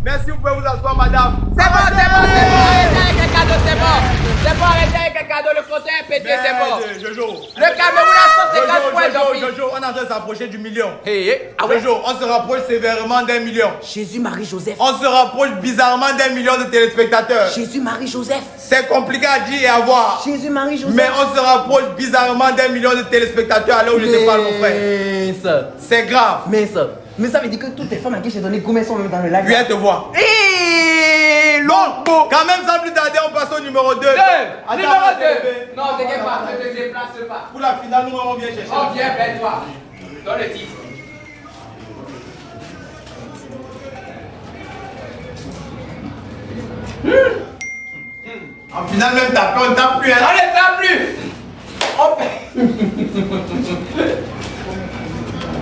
Merci, vous pouvez vous asseoir, madame. C'est bon, arrêtez avec les cadeaux, c'est bon. C'est bon, arrêtez avec les cadeaux, le compteur est pété, c'est bon. Jojo. Le Cameroun a 150 points d'office. Jojo, on est en train de s'approcher du million. Ah ouais? Jojo, on se rapproche sévèrement d'1 million. Jésus-Marie-Joseph. On se rapproche bizarrement d'1 million de téléspectateurs. Jésus-Marie-Joseph. C'est compliqué à dire et à voir. Jésus-Marie-Joseph. Mais on se rapproche bizarrement d'1 million de téléspectateurs à l'heure où je te parle, mon frère. C'est grave. Mais ça veut dire que toutes les femmes à qui j'ai donné goût sont même dans le live. Viens te voir. Bon, quand même, sans plus tarder, on passe au numéro 2. Numéro 2. Non, t'inquiète pas, ne te déplace pas. Pour la finale, nous, on vient chercher. On vient vers toi. Dans le titre. En finale, même taper, on ne tape plus. Hein. On ne tape plus. On fait.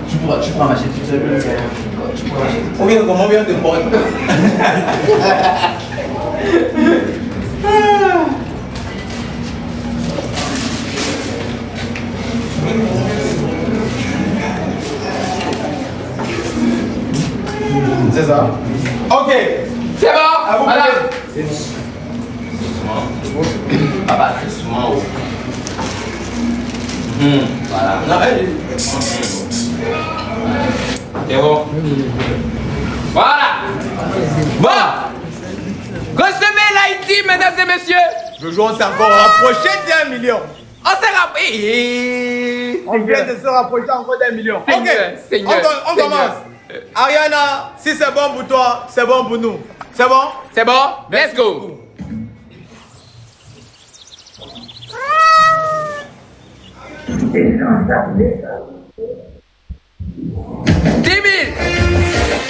Tu pourras m'acheter tout seul. Tu pourras m'acheter. Comment on vient de porter? C'est ça. Ok. C'est bon. À vous, madame. c'est bon. Papa, c'est souvent. Voilà. Non, c'est bon. Voilà. Bon. Consommez l'Haïti, mesdames et messieurs. Jojo, on s'est encore rapproché d'1 million. On s'est rappelé. On vient de se rapprocher encore d'1 million. Seigneur, Ok, on commence. Ariana, si c'est bon pour toi, c'est bon pour nous. C'est bon? C'est bon? Let's go. $10 000.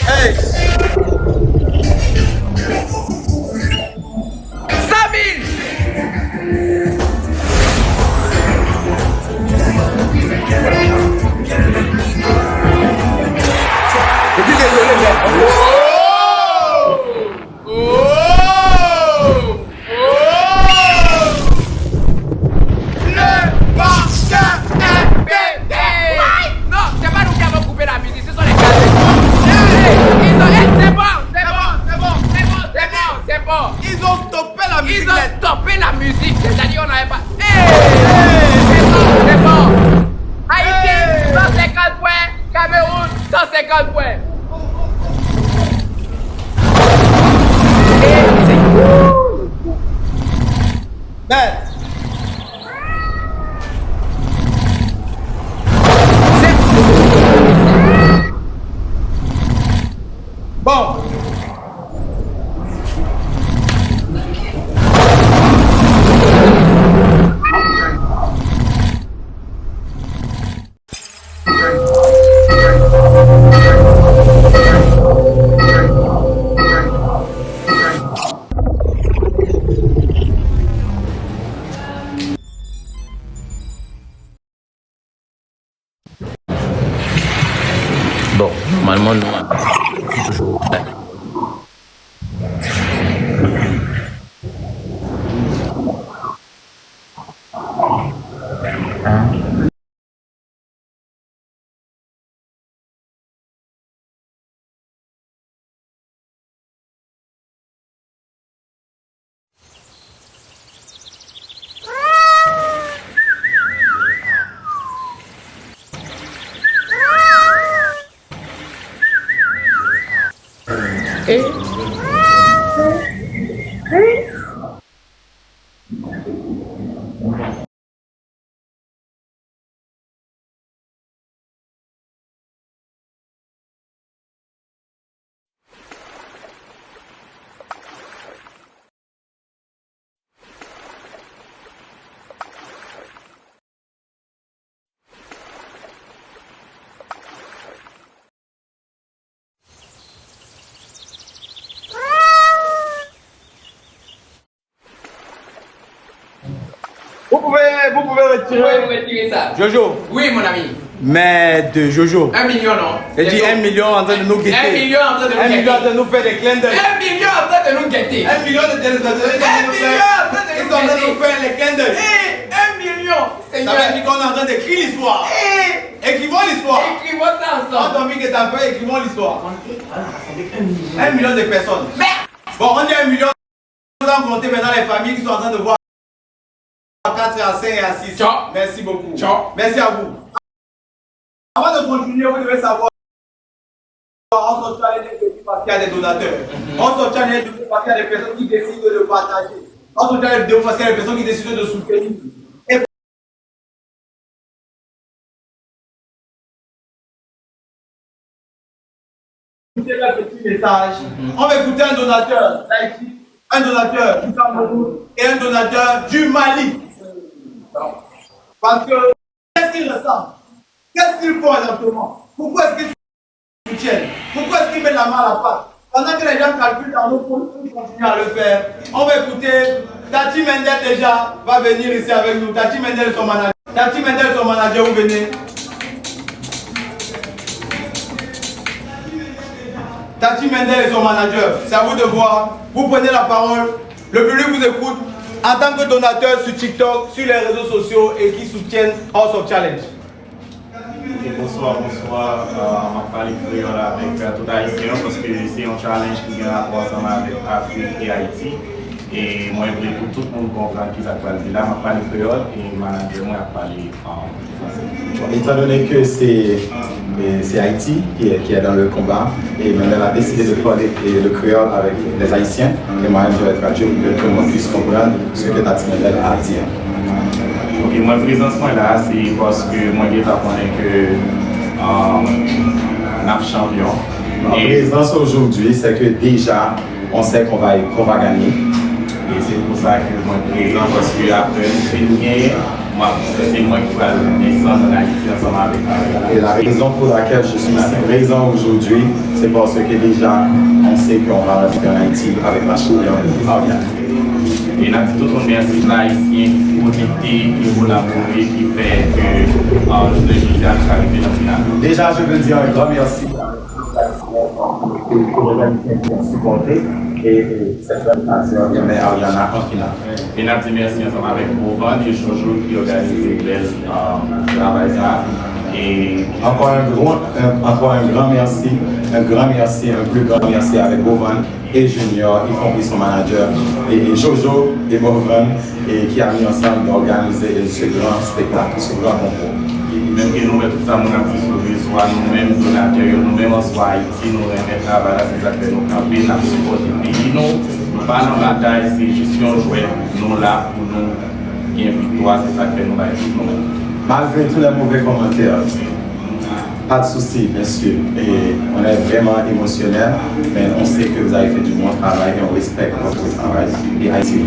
Hey. 100 000. Je suis désolé, mais... Non, c'est pas nous qui avons coupé la musique, ce sont les gars. C'est bon. Ils ont stoppé la musique. Ils ont stoppé la musique, c'est-à-dire on n'avait pas... C'est bon. Haïti, 150 points. Cameroun, 150 points. Ben. Bon. Bon, normalement, nous, c'est toujours prêt. Vous pouvez retirer. Vous pouvez retirer ça. Jojo. Oui, mon ami. Mais de Jojo. 1 million, non? J'ai dit 1 million en train de nous guetter. 1 million en train de nous guetter. 1 million en train de nous faire des clins d'œil. 1 million en train de nous guetter. 1 million de téléspectateurs. 1 million en train de nous guetter. Ils sont en train de nous faire les clins d'œil. 1 million millions. Ça veut dire qu'on est en train d'écrire l'histoire. Écrivons l'histoire. Écrivons ça ensemble. On a mis que t'as fait, écrivons l'histoire. 1 million de personnes. Bon, on dit 1 million. Nous allons compter maintenant les familles qui sont en train de voir à 4, à 5 et à 6. Ciao. Merci beaucoup. Ciao. Merci à vous. Avant de continuer, vous devez savoir. On se challenge parce qu'il y a des donateurs. On se challenge parce qu'il y a des personnes qui décident de partager. On se challenge parce qu'il y a des personnes qui décident de soutenir. Écoutez le petit message. On va écouter un donateur d'Haïti, un donateur du Cameroun et un donateur du Mali. Parce que qu'est-ce qu'ils ressentent? Qu'est-ce qu'ils font exactement? Pourquoi est-ce qu'ils soutiennent? Pourquoi est-ce qu'ils mettent la main à la pâte? Pendant que les gens calculent dans nos comptes, ils continuent à le faire. On va écouter Tati Mendel déjà va venir ici avec nous. Tati Mendel, son manager. Tati Mendel, son manager, vous venez. Tati Mendel et son manager, c'est à vous de voir. Vous prenez la parole, le public vous écoute en tant que donateur sur TikTok, sur les réseaux sociaux et qui soutiennent House of Challenge. Bonsoir, bonsoir. On va parler créole avec tout Haïtien parce que c'est un challenge qui vient à ensemble avec Afrique et Haïti. Et moi, je voulais pour tout le monde comprendre qui s'appelle là. On va parler créole et le manager, moi, va parler français. Étant donné que c'est Haïti qui est dans le combat, et maintenant a décidé de parler le créole avec les Haïtiens, et moi je vais traduire pour que tout le monde puisse comprendre ce que Tati Mendel a à dire. Ok, moi, présence là, c'est parce que moi, je connais que on a champion. Ma présence aujourd'hui, c'est que déjà, on sait qu'on va gagner. Et c'est pour ça que moi, présent, parce que après, je fais gagner. C'est moi qui vais descendre en Haïti ensemble avec vous. Et la raison pour laquelle je suis présent aujourd'hui, c'est parce que déjà, on sait qu'on va rester en Haïti avec la champion Ariane. Et nous avons tout le monde merci aux Haïtiens pour l'été, pour la prouver qui fait que le juge a arrivé dans le final. Déjà, je veux dire un grand merci pour les Haïtiens qui ont supporté. Et cette présentation met Ariana en finale. Et nous avons merci ensemble avec Bovan et Jojo qui organisent le travail. Et encore un grand merci, un plus grand merci avec Bovan et Junior, y compris son manager, et Jojo et Bovan, et qui a mis ensemble d'organiser ce grand spectacle, ce grand concours. Même que nous mettons tout ça, nous avons sauvé, soit nous-mêmes donateurs, nous-mêmes soit Haïti, nous remettons travail, c'est ça que nous camper, nous supporter le pays. Nous pas dans la taille, c'est juste un jouet, nous là pour nous gagner victoire, c'est ça que nous va être nous-mêmes. Malgré tous les mauvais commentaires, pas de souci, bien sûr. Et on est vraiment émotionnel, mais on sait que vous avez fait du bon travail et on respecte votre travail. Et Haïti.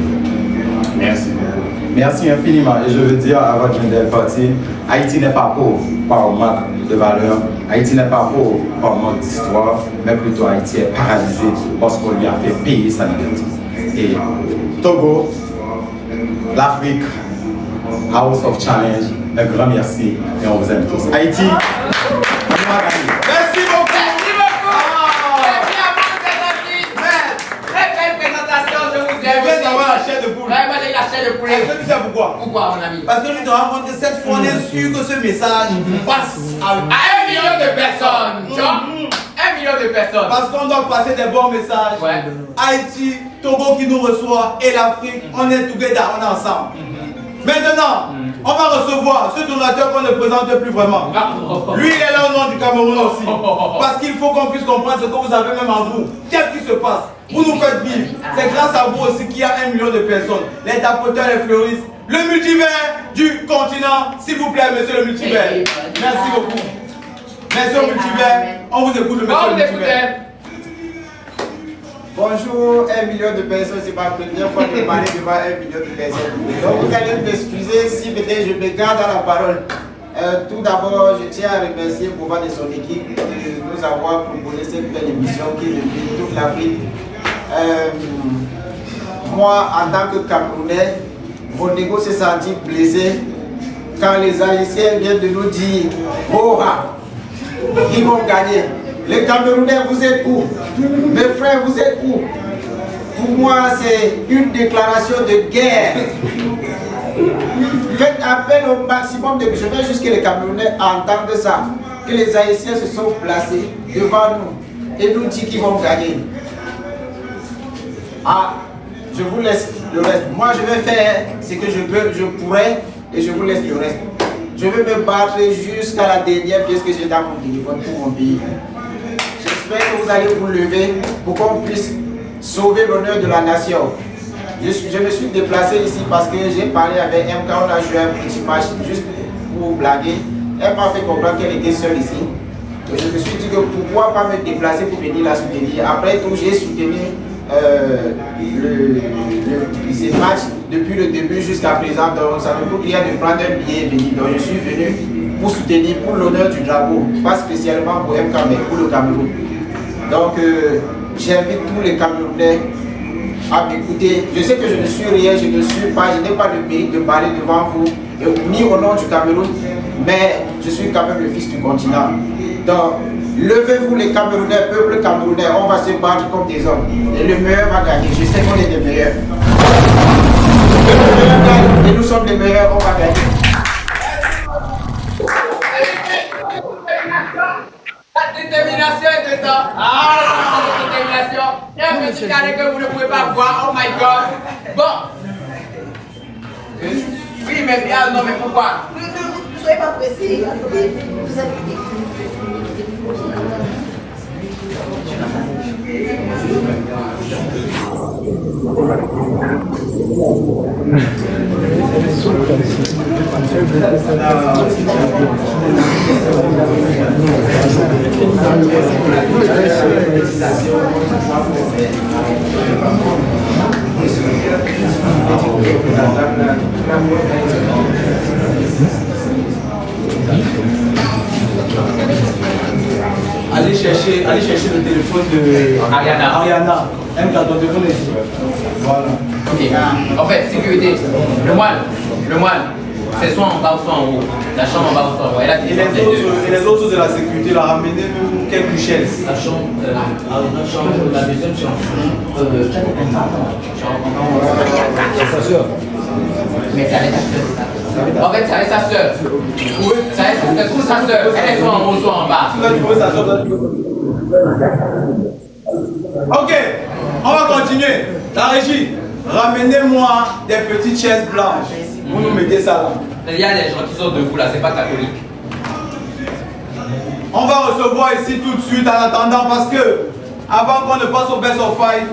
Merci beaucoup. Merci infiniment. Et je veux dire à votre Mendel parti, Haïti n'est pas pauvre par manque de valeur. Haïti n'est pas pauvre par manque d'histoire, mais plutôt Haïti est paralysé parce qu'on lui a fait payer sa liberté. Et Togo, l'Afrique, House of Challenge, un grand merci et on vous aime tous. Haïti, on va gagner. Merci beaucoup. Merci beaucoup. Merci à vous, c'est gentil. Très belle présentation, je vous aime. Je viens d'avoir la chair de poule. Vraiment, j'ai la chair de poulet. Est-ce que tu sais pourquoi? Pourquoi, mon ami? Parce que je te rends compte que cette fois, on est sûr que ce message passe À 1 million de personnes. Tu vois? 1 million de personnes. Parce qu'on doit passer des bons messages. Ouais. Haïti, Togo qui nous reçoit et l'Afrique, on est together, on est ensemble. Maintenant, on va recevoir ce donateur qu'on ne présente plus vraiment. Lui, il est là au nom du Cameroun aussi. Parce qu'il faut qu'on puisse comprendre ce que vous avez même en vous. Qu'est-ce qui se passe? Vous nous faites vivre. C'est grâce à vous aussi qu'il y a 1 million de personnes. Les tapoteurs, les fleuristes, le multivers du continent. S'il vous plaît, monsieur le multivers. Merci beaucoup. Monsieur le multivers, on vous écoute, le monsieur le multivers. Bonjour, 1 million de personnes, c'est ma première fois de parler devant 1 million de personnes. Donc vous allez m'excuser si peut-être je me garde à la parole. Tout d'abord, je tiens à remercier Bovan et son équipe de nous avoir proposé cette belle émission qui est depuis toute l'Afrique. Moi, en tant que Camerounais, mon ego s'est senti blessé quand les Haïtiens viennent de nous dire « Oh, ils vont gagner ». Les Camerounais, vous êtes où? Mes frères, vous êtes où? Pour moi, c'est une déclaration de guerre Faites appel au maximum de... Je veux juste que les Camerounais entendent ça. Que les Haïtiens se sont placés devant nous et nous disent qu'ils vont gagner. Ah, je vous laisse le reste. Moi, je vais faire ce que je pourrais et je vous laisse le reste. Je vais me battre jusqu'à la dernière pièce que j'ai dans mon téléphone pour mon pays. J'espère que vous allez vous lever pour qu'on puisse sauver l'honneur de la nation. Je me suis déplacé ici parce que j'ai parlé avec MK, on a joué un petit match juste pour blaguer. Elle m'a fait comprendre qu'elle était seule ici. Donc je me suis dit que pourquoi pas me déplacer pour venir la soutenir. Après tout, j'ai soutenu ces matchs depuis le début jusqu'à présent. Donc ça ne coûte rien de prendre un billet et venir. Donc je suis venu pour soutenir pour l'honneur du drapeau. Pas spécialement pour MK, mais pour le Cameroun. Donc j'invite tous les Camerounais à m'écouter. Je sais que je ne suis rien, je n'ai pas de mérite de parler devant vous, ni au nom du Cameroun, mais je suis quand même le fils du continent. Donc, levez-vous les Camerounais, peuple camerounais, on va se battre comme des hommes. Et le meilleur va gagner. Je sais qu'on est des meilleurs. Que le meilleur gagne, et nous sommes les meilleurs, on va gagner. La détermination est dedans. Ah, la détermination. Il y a un petit carré que vous ne pouvez pas voir. Oh my God. Bon. Oui, mais bien, non, mais pourquoi? Ne soyez pas pressés. Vous avez... Allez chercher le téléphone de Ariana. Elle t'a donné ton ici. Voilà. Ok. En fait, sécurité. Le moine. C'est soit en bas ou soit en haut. La chambre en bas ou soit en haut. Et les autres de la sécurité, la ramenez-nous quelques chaises. La chambre, la deuxième chambre. Mais ça avec sa soeur. En fait, ça avec sa soeur. Ça avec sa soeur. Elle est soit en haut, soit en bas. Ok, on va continuer. La régie, ramenez-moi des petites chaises blanches. Vous nous mettez ça là. Il y a des gens qui sont debout là, c'est pas catholique. On va recevoir ici tout de suite en attendant parce que, avant qu'on ne passe au best of five,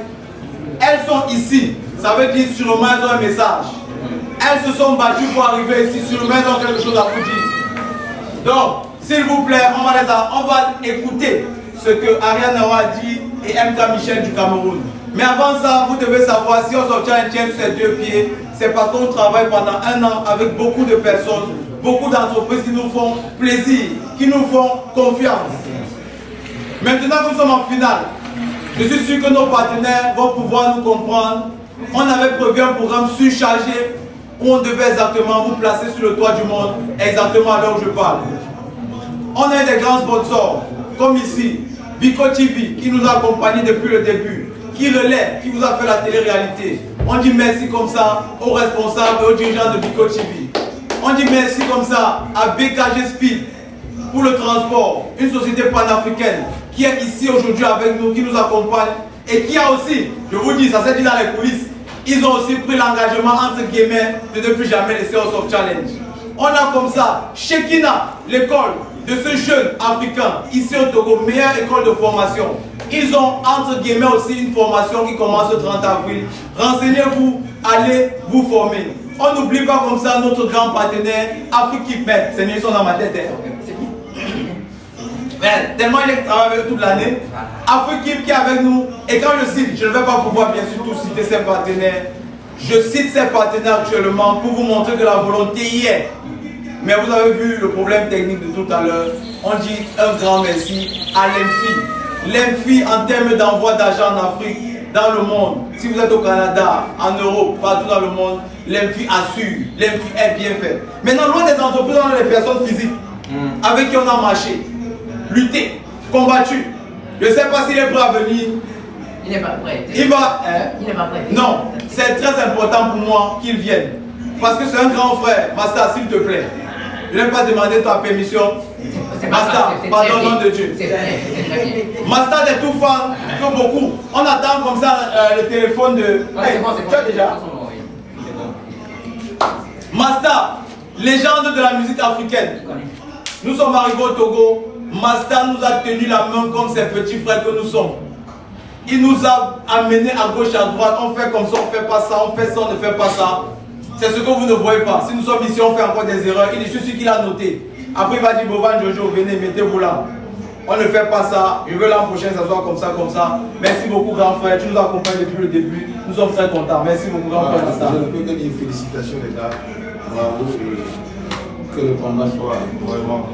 elles sont ici. Ça veut dire sûrement elles ont un message. Elles se sont battues pour arriver ici, sûrement elles ont quelque chose à vous dire. Donc, s'il vous plaît, on va écouter ce que Ariane a dit et MK Michel du Cameroun. Mais avant ça, vous devez savoir, si on s'obtient un tien sur ses deux pieds, c'est parce qu'on travaille pendant un an avec beaucoup de personnes, beaucoup d'entreprises qui nous font plaisir, qui nous font confiance. Maintenant que nous sommes en finale, je suis sûr que nos partenaires vont pouvoir nous comprendre. On avait prévu un programme surchargé où on devait exactement vous placer sur le toit du monde, exactement à l'heure où je parle. On a des grands sponsors, comme ici, Biko TV, qui nous a accompagnés depuis le début, qui relaie, qui vous a fait la télé-réalité. On dit merci comme ça aux responsables et aux dirigeants de Biko TV. On dit merci comme ça à BKG Speed pour le transport, une société panafricaine qui est ici aujourd'hui avec nous, qui nous accompagne et qui a aussi, je vous dis, ça s'est dit dans les coulisses, ils ont aussi pris l'engagement entre guillemets de ne plus jamais laisser au Soft Challenge. On a comme ça Shekina, l'école de ce jeune africain ici au Togo, meilleure école de formation. Ils ont entre guillemets aussi une formation qui commence le 30 avril. Renseignez-vous, allez vous former. On n'oublie pas comme ça notre grand partenaire Afrique Med. C'est mieux, ils sont dans ma tête. Mais tellement il est travaillé avec toute l'année. Afrique qui est avec nous. Et quand je cite, je ne vais pas pouvoir bien sûr tout citer ses partenaires. Je cite ses partenaires actuellement pour vous montrer que la volonté y est. Mais vous avez vu le problème technique de tout à l'heure. On dit un grand merci à l'EMFI. L'EMFI en termes d'envoi d'argent en Afrique, dans le monde. Si vous êtes au Canada, en Europe, partout dans le monde, l'EMFI assure. L'EMFI est bien fait. Maintenant, loin des entreprises, on a les personnes physiques avec qui on a marché, lutté, combattu. Je ne sais pas s'il est prêt à venir. Il n'est pas prêt. Il va. Il n'est pas prêt. Non, c'est très important pour moi qu'il vienne. Parce que c'est un grand frère. Masta, s'il te plaît. Je n'ai pas demandé ta permission. Masta, pardon, au nom de Dieu. Masta est tout fan, tout beaucoup. On attend comme ça le téléphone de... Hey, tu as déjà? Masta, légende de la musique africaine. Nous sommes arrivés au Togo. Masta nous a tenu la main comme ses petits frères que nous sommes. Il nous a amenés à gauche, à droite. On fait comme ça, on ne fait pas ça, on fait ça, on ne fait pas ça. C'est ce que vous ne voyez pas. Si nous sommes ici, on fait encore des erreurs. Il est juste celui qui l'a noté. Après, il va dire, Bovan, Jojo, venez, mettez-vous là. On ne fait pas ça. Je veux l'an prochain, ça soit comme ça, comme ça. Merci beaucoup, grand frère. Tu nous accompagnes depuis le début. Nous sommes très contents. Merci beaucoup, grand frère. Je ne peux que dire félicitations, les gars. Bravo. Et que le combat soit vraiment...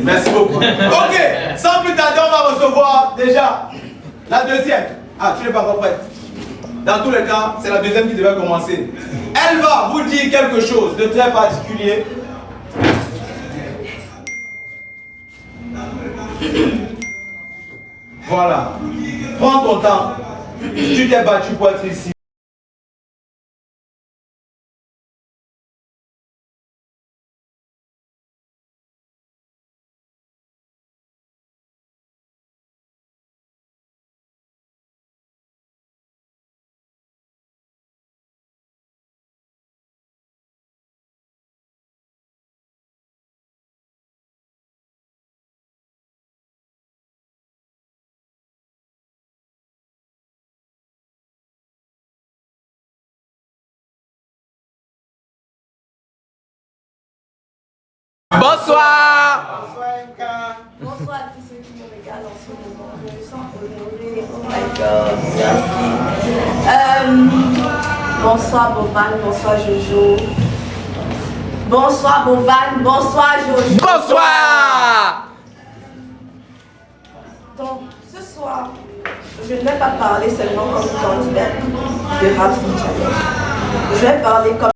Merci beaucoup. Ok, sans plus tarder, on va recevoir déjà la deuxième. Ah, tu n'es pas encore prête. Dans tous les cas, c'est la deuxième qui devait commencer. Elle va vous dire quelque chose de très particulier. Voilà. Prends ton temps. Tu t'es battu pour être ici. Bonsoir. Bonsoir, MK. Bonsoir à tous ceux qui me regardent en ce moment. Je me sens honorée. Oh my God, merci. Bonsoir Bovan, bonsoir Jojo. Bonsoir Bovan, bonsoir Jojo. Bonsoir. Donc, ce soir, je ne vais pas parler seulement comme candidat de Rap Challenge. Je vais parler comme